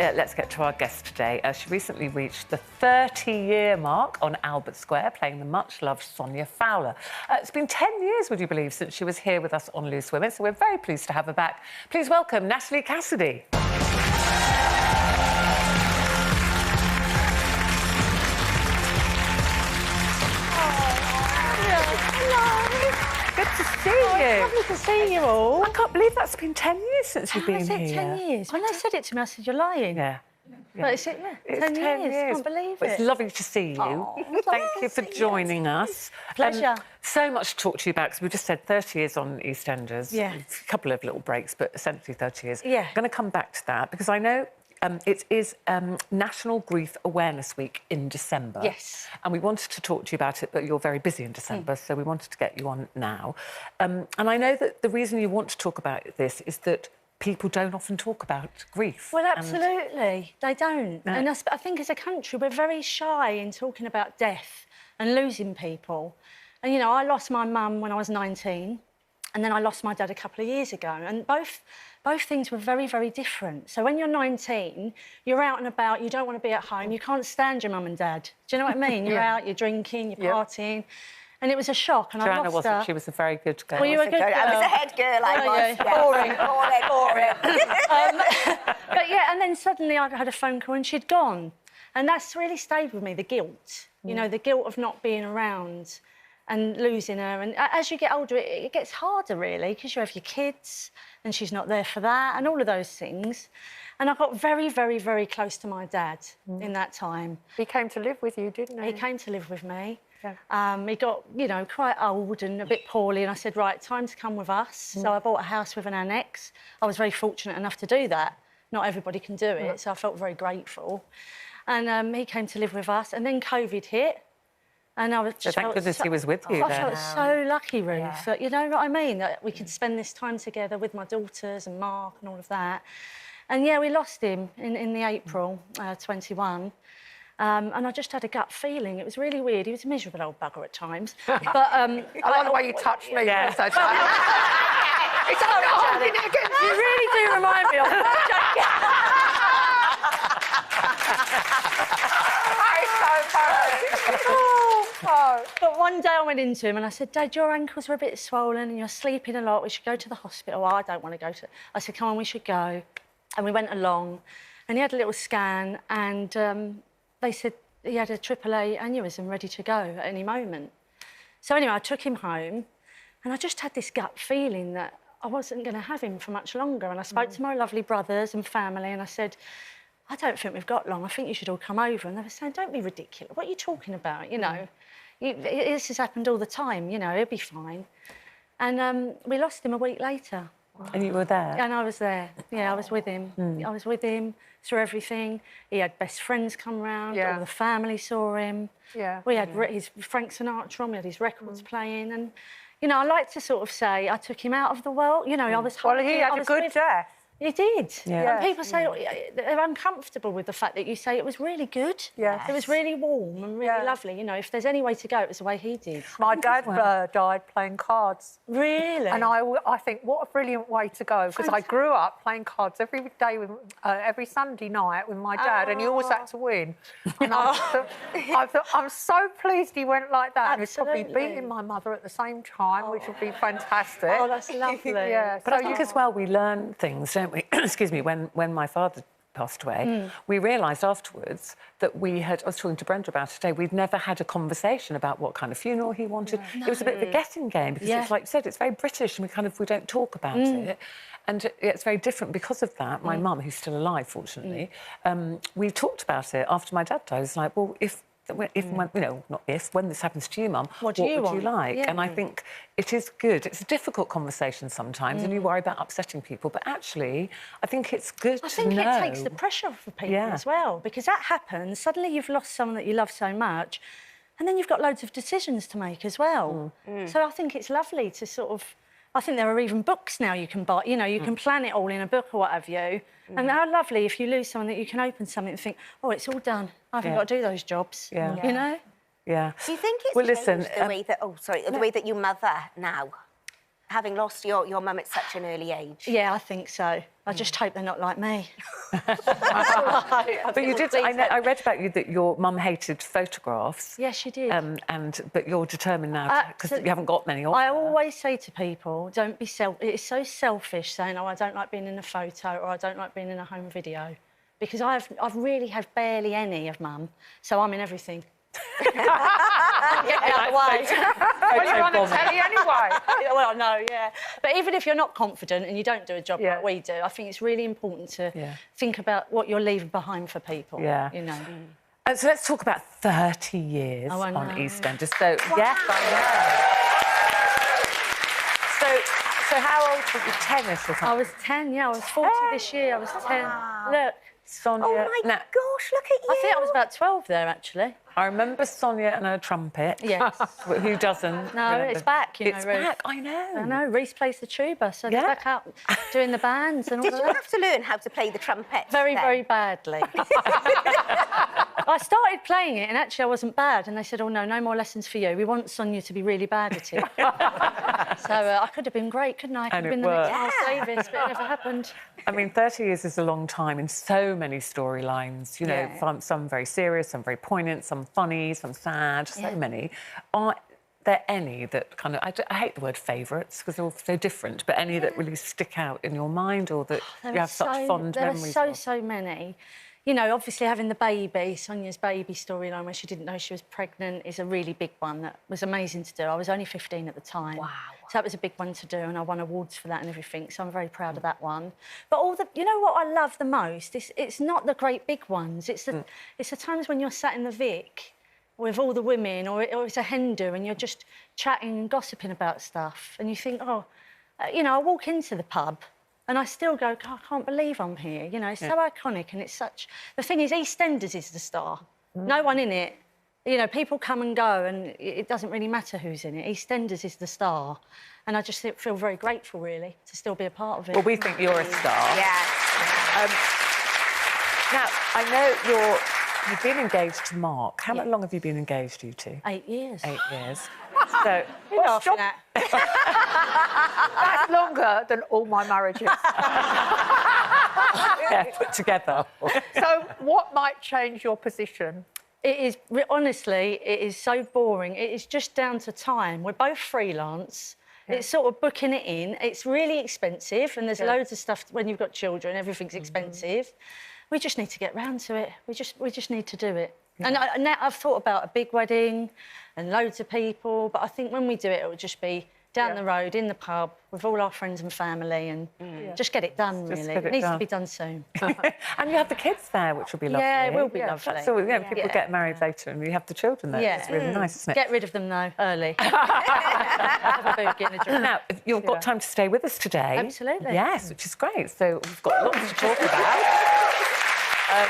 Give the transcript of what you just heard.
let's get to our guest today. She recently reached the 30-year mark on Albert Square, playing the much-loved Sonia Fowler. It's been 10 years, would you believe, since she was here with us on Loose Women, so we're very pleased to have her back. Please welcome Natalie Cassidy. Good to see you. Lovely to see you all. I can't believe that's been 10 years since you've been here. How is it 10 years? When they said it to me, I said, you're lying. Yeah. But it's 10 years. I can't believe it. It's lovely to see you. Oh, Thank you for joining us. Pleasure. So much to talk to you about, because we just said 30 years on Eastenders. Yeah. A couple of little breaks, but essentially 30 years. Yeah. I'm going to come back to that, because I know it is National Grief Awareness Week in December. Yes. And we wanted to talk to you about it, but you're very busy in December, so we wanted to get you on now. And I know that the reason you want to talk about this is that people don't often talk about grief. Well, absolutely. They don't. No. And I think as a country, we're very shy in talking about death and losing people. And, you know, I lost my mum when I was 19, and then I lost my dad a couple of years ago. And both things were very, very different. So when you're 19, you're out and about, you don't want to be at home, you can't stand your mum and dad. Do you know what I mean? You're out, you're drinking, you're partying. And it was a shock, and Joanna I lost wasn't. her. She was a very good girl. Were you a good girl? I was a head girl, I was. Yeah. Boring. But yeah, and then suddenly I had a phone call and she'd gone. And that's really stayed with me, the guilt. You know, the guilt of not being around and losing her. And as you get older, it gets harder, really, because you have your kids and she's not there for that and all of those things. And I got very, very, very close to my dad in that time. He came to live with you, didn't he? He came to live with me. Yeah. He got, you know, quite old and a bit poorly, and I said, right, time to come with us. So I bought a house with an annex. I was very fortunate enough to do that. Not everybody can do it, so I felt very grateful. And he came to live with us, and then COVID hit. And I was just thank goodness he was with you I then. felt so lucky, Ruth, that, you know what I mean, that we could spend this time together with my daughters and Mark and all of that. And, yeah, we lost him in the April 21. And I just had a gut feeling. It was really weird. He was a miserable old bugger at times. But I like the way you touched me. Yeah. So it's all holding it against you really do remind me of But one day I went into him and I said, Dad, your ankles are a bit swollen and you're sleeping a lot. We should go to the hospital. Oh, I don't want to go to... I said, come on, we should go. And we went along and he had a little scan and they said he had a AAA aneurysm ready to go at any moment. So anyway, I took him home and I just had this gut feeling that I wasn't going to have him for much longer. And I spoke to my lovely brothers and family and I said, I don't think we've got long. I think you should all come over. And they were saying, don't be ridiculous. What are you talking about? You know, this has happened all the time. You know, he'll be fine. And we lost him a week later. And you were there? And I was there. Yeah, I was with him. I was with him through everything. He had best friends come round. All the family saw him. Yeah. We had his Frank Sinatra on. We had his records playing. And, you know, I like to sort of say I took him out of the world. You know, I was... Well, he had a good death. He did. Yeah. And people say they're uncomfortable with the fact that you say it was really good. Yes. It was really warm and really lovely. You know, if there's any way to go, it was the way he did. My dad died playing cards. Really? And I think, what a brilliant way to go, because I grew up playing cards every day, every Sunday night with my dad, and he always had to win. And I thought, I'm so pleased he went like that. Absolutely. And he's probably beating my mother at the same time, which would be fantastic. Oh, that's lovely. Yeah. But I think as well we learn things, don't we? Excuse me, when my father passed away, we realised afterwards that I was talking to Brenda about it today, we'd never had a conversation about what kind of funeral he wanted. No. It was a bit of a guessing game, because it's like you said, it's very British and we don't talk about it. And it's very different because of that. My mum, who's still alive, fortunately, we talked about it after my dad died. It was like, well, when this happens to you, Mum, what would you like? Yeah. And I think it is good. It's a difficult conversation sometimes, and you worry about upsetting people, but actually, I think it's good to know. I think it takes the pressure off of people as well, because that happens. Suddenly you've lost someone that you love so much, and then you've got loads of decisions to make as well. So I think it's lovely to sort of... I think there are even books now you can buy. You know, you can plan it all in a book or what have you. And how lovely if you lose someone that you can open something and think, oh, it's all done. I haven't got to do those jobs. Yeah. You know? Yeah. Do you think it's changed the way that... the way that you mother now? having lost your mum at such an early age? Yeah, I think so. I just hope they're not like me. But you did. I read about you that your mum hated photographs. Yes, she did. But you're determined now because you haven't got many. I always say to people, don't be It's so selfish saying, "Oh, I don't like being in a photo," or "I don't like being in a home video," because I've really have barely any of mum, so I'm in everything. Get out of the way. Well, you're on the telly anyway. Well, no, yeah. But even if you're not confident and you don't do a job like we do, I think it's really important to think about what you're leaving behind for people. Yeah. You know. So let's talk about 30 years on EastEnders. So, yes, So how old were you? 10ish or something? I was 10, yeah. I was 40 this year. I was 10. Look. Sonia. Oh, my gosh, look at you. I think I was about 12 there, actually. I remember Sonia and her trumpet. Yes. Who doesn't? No, remember? it's back, you know, It's Ruth. back, I know. I know, Reese plays the tuba, so they're back out doing the bands and all Did of you that. have to learn how to play the trumpet? Very, then? very badly. I started playing it and actually I wasn't bad and they said, oh, no more lessons for you. We want Sonia to be really bad at it. So I could have been great, couldn't I? I could have been the next Miles Davis, but it never happened. I mean, 30 years is a long time in so many storylines, you know, some very serious, some very poignant, some funny, some sad, so many. Are there any that kind of, I hate the word favourites because they're all so different, but any that really stick out in your mind or that you have such fond memories of? There are so many. You know, obviously having the baby, Sonia's baby storyline where she didn't know she was pregnant is a really big one that was amazing to do. I was only 15 at the time. Wow. So that was a big one to do and I won awards for that and everything, so I'm very proud of that one. But you know what I love the most? It's not the great big ones. It's the times when you're sat in the Vic with all the women or it's a hen do and you're just chatting and gossiping about stuff and you think, you know, I walk into the pub and I still go, God, I can't believe I'm here. You know, it's so iconic and it's such... The thing is, Eastenders is the star. No one in it. You know, people come and go and it doesn't really matter who's in it. EastEnders is the star. And I just feel very grateful, really, to still be a part of it. Well, we think you're a star. Yeah. Now, I know you've been engaged to Mark. How long have you been engaged, you two? 8 years. 8 years. So... You're laughing at. That's longer than all my marriages. put together. So what might change your position? It is, honestly, it is so boring. It is just down to time. We're both freelance. It's sort of booking it in. It's really expensive and there's loads of stuff when you've got children, everything's expensive. We just need to get round to it. We just need to do it. And now I've thought about a big wedding and loads of people, but I think when we do it, it will just be down the road, in the pub, with all our friends and family and just get it done, really. It needs to be done soon. And you have the kids there, which will be lovely. Yeah, it will be lovely. So, people get married later and you have the children there. It's really nice, isn't it? Get rid of them, though, early. Have a boogie and a drink. Now, you've got time to stay with us today. Absolutely. Yes, which is great. So we've got lots to talk about.